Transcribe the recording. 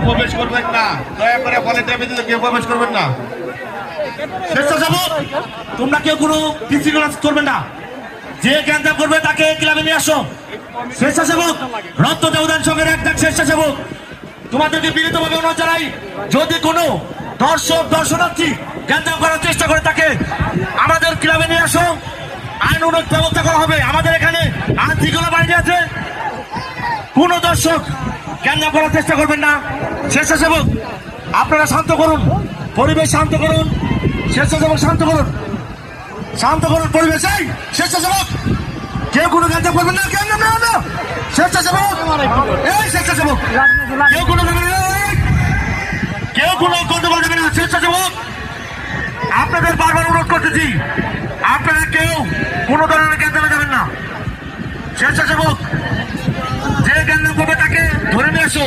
প্রবেশ করবেন না, দয়া করে ভলেন্টিয়ার ভিতরে কেউ প্রবেশ করবেন না। স্বেচ্ছাসেবক তোমরা কেউ কোনো বিশৃঙ্খলা করবে না, যে জ্ঞান করবে তাকে ক্লাবে নিয়ে আসো। স্বেচ্ছাসেবক রক্ত দেবদান সংঘের একজন স্বেচ্ছাসেবক, তোমাদেরকে বিনীতভাবে অনুরোধ জানাই, যদি কোনো দর্শনার্থী জ্ঞান করার চেষ্টা করে তাকে আমাদের ক্লাবে নিয়ে আসো, আইনানুগ ব্যবস্থা করা হবে। আমাদের এখানে আইনশৃঙ্খলা বাহিনী আছে, কোন দর্শক জ্ঞান করার চেষ্টা করবেন না। স্বেচ্ছাসেবক আপনারা শান্ত করুন, পরিবেশ শান্ত করুন, স্বেচ্ছাসেবক শান্ত করুন, শান্ত করুন পরিবেশ। এই স্বেচ্ছাসেবক কেউ কোনো জ্ঞান করবেন না, জ্ঞান না স্বেচ্ছাসেবক, এই স্বেচ্ছাসেবক কেউ কোনো গন্ডগোল দেবে না। স্বেচ্ছাসেবক আপনাদের বারবার অনুরোধ করতেছি, আপনারা কেউ কোনো ধরনের জ্ঞান যাবেন না। স্বেচ্ছাসেবক যে জ্ঞান করবে তাকে ধরে নিয়ে এসো।